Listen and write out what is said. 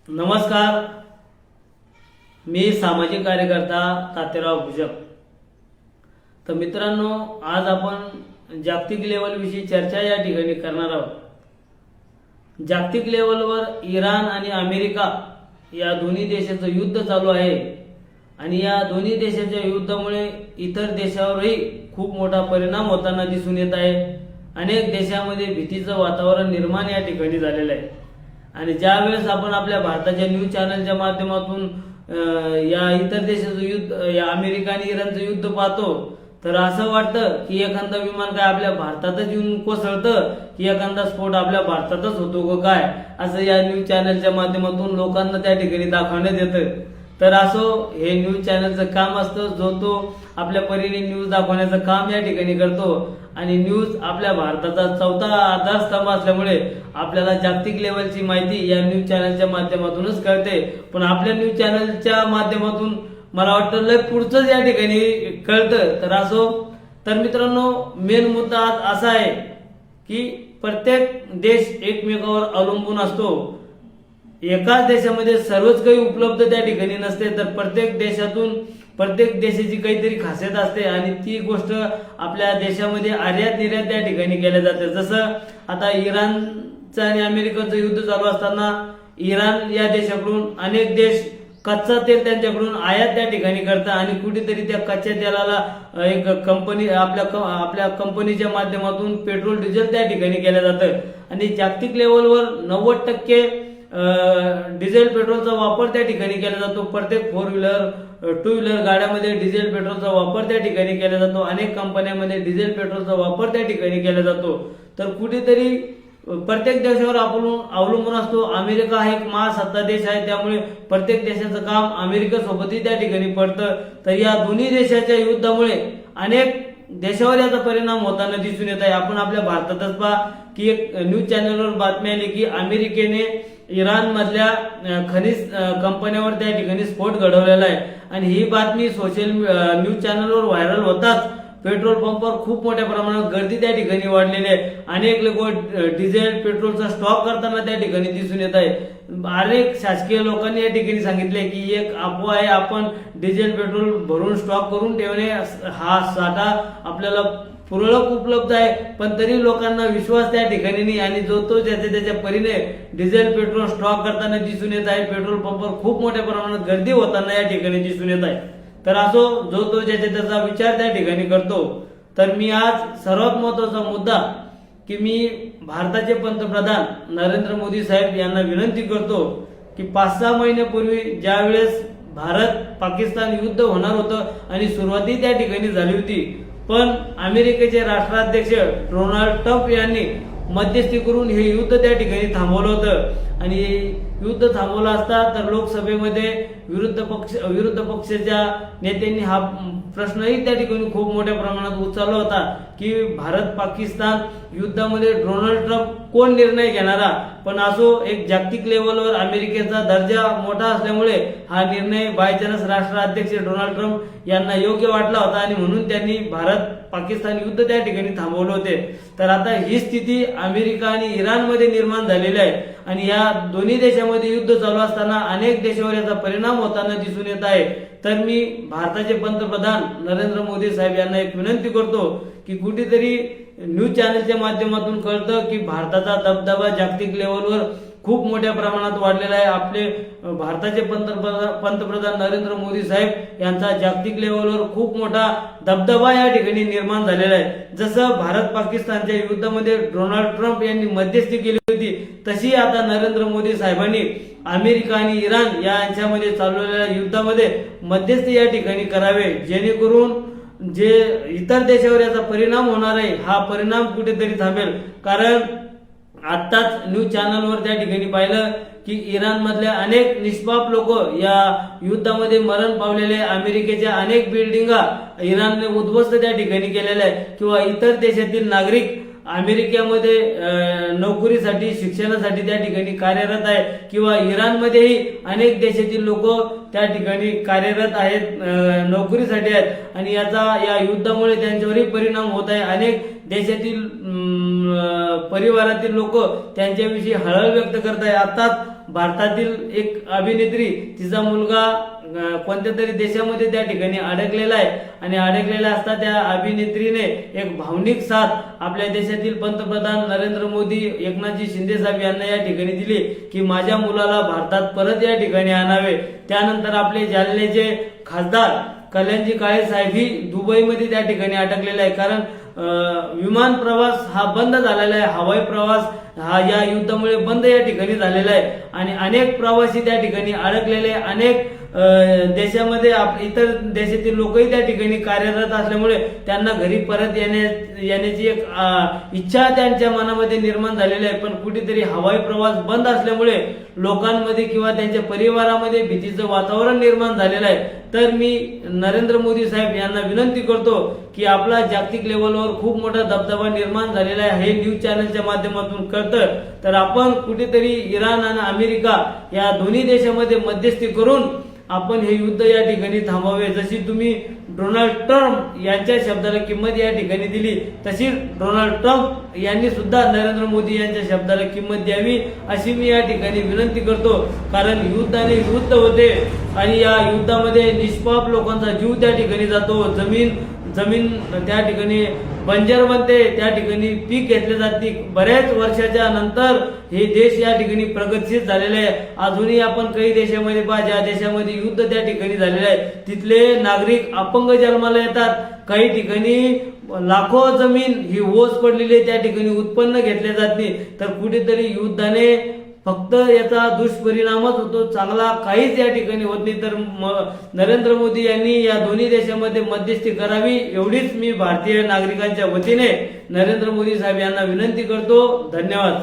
नमस्कार, मी सामाजिक कार्यकर्ता तात्याराव भुजक। तर मित्रांनो, आज आपण जागतिक लेवल विषयी चर्चा या ठिकाणी करणार आहोत। जागतिक लेवलवर इराण आणि अमेरिका या दोन्ही देशाचं युद्ध चालू आहे आणि या दोन्ही देशाच्या युद्धामुळे इतर देशावरही खूप मोठा परिणाम होताना दिसून येत आहे। अनेक देशांमध्ये भीतीचं वातावरण निर्माण या ठिकाणी झालेलं आहे आणि ज्यावेळेस आपण आपल्या भारताच्या न्यूज चॅनलच्या माध्यमातून या इतर देशाचं युद्ध, या अमेरिका आणि इराणचं युद्ध पाहतो तर असं वाटतं की एखादा विमान काय आपल्या भारतातच येऊन कोसळतं की एखादा स्फोट आपल्या भारतातच होतो का काय, असं या न्यूज चॅनलच्या माध्यमातून लोकांना त्या ठिकाणी दाखवण्यात येतं। तर असो, हे न्यूज चॅनलचं काम असतं, जो तो आपल्या परीने न्यूज दाखवण्याचं काम या ठिकाणी करतो आणि न्यूज आपल्या भारताचा चौथा आधारस्तंभ असल्यामुळे आपल्याला जागतिक लेवलची माहिती या न्यूज चॅनलच्या माध्यमातूनच कळते। पण आपल्या न्यूज चॅनलच्या माध्यमातून मला वाटतं लय पुढचंच या ठिकाणी कळतं। तर असो, तर मित्रांनो, मेन मुद्दा आज असा आहे की प्रत्येक देश एकमेकावर अवलंबून असतो। एकाच देशामध्ये सर्वच काही उपलब्ध त्या ठिकाणी नसते, तर प्रत्येक देशातून प्रत्येक देशाची काहीतरी खासियत असते आणि ती गोष्ट आपल्या देशामध्ये आयात निर्यात त्या ठिकाणी केल्या जाते। जसं आता इराणचं आणि अमेरिकेचं युद्ध चालू असताना इराण या देशाकडून अनेक देश कच्चा तेल त्यांच्याकडून आयात त्या ठिकाणी करतात आणि कुठेतरी त्या कच्च्या तेलाला एक कंपनी आपल्या कंपनीच्या माध्यमातून पेट्रोल डिझेल त्या ठिकाणी केलं जातं आणि जागतिक लेवलवर 90% डिझेल पेट्रोलचा वापर त्या ठिकाणी केला जातो। प्रत्येक 4 व्हीलर 2 व्हीलर गाड्यामध्ये डिझेल पेट्रोलचा वापर त्या ठिकाणी केला जातो। अनेक कंपन्यांमध्ये डिझेल पेट्रोलचा वापर त्या ठिकाणी केला जातो। तर कुठेतरी प्रत्येक देशावर आपण अवलंबून असतो। अमेरिका हा एक महासत्ता देश आहे, त्यामुळे प्रत्येक देशाचं काम अमेरिकेसोबतही त्या ठिकाणी पडतं। तर या दोन्ही देशाच्या युद्धामुळे अनेक देशावर याचा परिणाम होताना दिसून येत आहे। आपण आपल्या भारतातच पहा की एक न्यूज चॅनलवर बातमी आली की अमेरिकेने इराण मधल्या खनिज कंपन्यांवर त्या ठिकाणी स्फोट घडवलेला आहे आणि ही बातमी सोशल न्यूज चॅनलवर व्हायरल होताच पेट्रोल पंपावर खूप मोठ्या प्रमाणात गर्दी त्या ठिकाणी वाढलेली आहे। अनेक लोक डिझेल पेट्रोलचा स्टॉक करताना त्या ठिकाणी दिसून येत आहे। अनेक शासकीय लोकांनी या ठिकाणी सांगितले की एक अफवा आहे, आपण डिझेल पेट्रोल भरून स्टॉक करून ठेवणे, हा साठा आपल्याला पुरवठा उपलब्ध आहे, पण तरी लोकांना विश्वास त्या ठिकाणी नाही आणि जो तो त्याच्या परीने डिझेल पेट्रोल स्टॉक करताना दिसून येत आहे। पेट्रोल पंपावर खूप मोठ्या प्रमाणात गर्दी होताना या ठिकाणी दिसून येत आहे। तर असो, जो तो त्याचा विचार त्या ठिकाणी करतो। तर मी आज सर्वात महत्वाचा मुद्दा की मी भारताचे पंतप्रधान नरेंद्र मोदी साहेब यांना विनंती करतो की 5-6 महिन्यापूर्वी ज्यावेळेस भारत पाकिस्तान युद्ध होणार होतं आणि सुरुवाती त्या ठिकाणी झाली होती, पण अमेरिकेचे राष्ट्राध्यक्ष डोनाल्ड ट्रम्प यांनी मध्यस्थी करून हे युद्ध त्या ठिकाणी थांबवलं होतं आणि युद्ध थांबवलं असता तर लोकसभेमध्ये विरुद्ध पक्षाच्या नेत्यांनी हा प्रश्नही त्या ठिकाणी खूप मोठ्या प्रमाणात उचलला होता की भारत पाकिस्तान युद्धामध्ये डोनाल्ड ट्रम्प कोण निर्णय घेणारा। पण असो, एक जागतिक लेवलवर अमेरिकेचा दर्जा मोठा असल्यामुळे हा निर्णय बायचान्स राष्ट्राध्यक्ष डोनाल्ड ट्रम्प यांना योग्य वाटला होता आणि म्हणून त्यांनी भारत पाकिस्तान युद्ध त्या ठिकाणी थांबवले होते। तर आता ही स्थिती अमेरिका आणि इराणमध्ये निर्माण झालेली आहे आणि या दोन्ही देशांमध्ये युद्ध चालू असताना अनेक देशावर याचा परिणाम होताना दिसून येत आहे। तर मी भारताचे पंतप्रधान नरेंद्र मोदी साहेब यांना एक विनंती करतो की कुठेतरी न्यूज चॅनलच्या माध्यमातून कळतं की भारताचा दबदबा जागतिक लेवलवर खूप मोठ्या प्रमाणात वाढलेला आहे। आपले भारताचे पंतप्रधान नरेंद्र मोदी साहेब यांचा जागतिक लेवलवर खूप मोठा दबदबा या ठिकाणी निर्माण झालेला आहे। जसं भारत पाकिस्तानच्या युद्धामध्ये डोनाल्ड ट्रम्प यांनी मध्यस्थी केली होती, तशी आता नरेंद्र मोदी साहेबांनी अमेरिका आणि इराण यांच्यामध्ये चाललेल्या युद्धामध्ये मध्यस्थी या ठिकाणी करावे, जेणेकरून जे इतर देशावर याचा परिणाम होणार आहे हा परिणाम कुठेतरी थांबेल। कारण आत्ताच न्यूज चॅनलवर त्या ठिकाणी पाहिलं की इराण मधल्या अनेक निष्पाप लोक या युद्धामध्ये मरण पावलेले, अमेरिकेच्या अनेक बिल्डिंगा इराणने उद्ध्वस्त त्या ठिकाणी केलेल्या आहे किंवा इतर देशातील नागरिक अमेरिकेमध्ये नोकरीसाठी शिक्षणासाठी त्या ठिकाणी कार्यरत आहे किंवा इराणमध्येही अनेक देशातील लोक त्या ठिकाणी कार्यरत आहेत, नोकरीसाठी आहेत आणि या युद्धामुळे त्यांच्यावरही परिणाम होत आहे। अनेक देशातील परिवारातील लोक त्यांच्याविषयी हळहळ व्यक्त करत आहे। आताच भारतातील एक अभिनेत्री, तिचा मुलगा कोणत्या तरी देशामध्ये त्या ठिकाणी अडकलेला आहे आणि अडकलेला असता त्या अभिनेत्रीने एक भावनिक साथ आपल्या देशातील पंतप्रधान नरेंद्र मोदी, एकनाथजी शिंदे साहेब यांना या ठिकाणी दिली की माझ्या मुलाला भारतात परत या ठिकाणी आणावे. त्यानंतर आपले जालन्याचे खासदार कल्याणजी काळे साहेब ही दुबईमध्ये त्या ठिकाणी अटकलेले आहे, कारण विमान प्रवास हा बंद झालेला आहे. हवाई प्रवास हा या युद्धामुळे बंद या ठिकाणी झालेला आहे आणि अनेक प्रवासी त्या ठिकाणी अडकलेले, अनेक देशामध्ये इतर देशातील लोकही त्या ठिकाणी कार्यरत असल्यामुळे त्यांना घरी परत येण्याची एक इच्छा त्यांच्या मनामध्ये निर्माण झालेली आहे. पण कुठेतरी हवाई प्रवास बंद असल्यामुळे लोकांमध्ये किंवा त्यांच्या परिवारामध्ये भीतीचं वातावरण निर्माण झालेलं आहे. तर मी नरेंद्र मोदी साहेब यांना विनंती करतो की आपला जागतिक लेवलवर खूप मोठा दबदबा निर्माण झालेला आहे, हे न्यूज चॅनलच्या माध्यमातून कळतं. तर आपण कुठेतरी इराण आणि अमेरिका या दोन्ही देशामध्ये मध्यस्थी करून आपण हे युद्ध या ठिकाणी थांबवावे. जशी तुम्ही डोनाल्ड ट्रम्प यांच्या शब्दाला किंमत या ठिकाणी दिली, तशी डोनाल्ड ट्रम्प यांनी सुद्धा नरेंद्र मोदी यांच्या शब्दाला किंमत द्यावी अशी मी या ठिकाणी विनंती करतो. कारण युद्धाने युद्ध होते आणि या युद्धामध्ये निष्पाप लोकांचा जीव त्या ठिकाणी जातो, जमीन त्या ठिकाणी बंजर बनते, त्या ठिकाणी पीक घेतले जाते. बऱ्याच वर्षाच्या नंतर हे देश या ठिकाणी प्रगतशील झालेले आहे. अजूनही आपण काही देशामध्ये पहा, ज्या देशामध्ये युद्ध त्या ठिकाणी झालेले आहे तिथले नागरिक अपंग जन्माला येतात. काही ठिकाणी लाखो जमीन ही ओस पडलेली आहे, त्या ठिकाणी उत्पन्न घेतले जात नाही. तर कुठेतरी युद्धाने फक्त याचा दुष्परिणामच होतो, चांगला काहीच या ठिकाणी होत नाही. तर नरेंद्र मोदी यांनी या दोन्ही देशामध्ये मध्यस्थी करावी एवढीच मी भारतीय नागरिकांच्या वतीने नरेंद्र मोदी साहेब यांना विनंती करतो. धन्यवाद.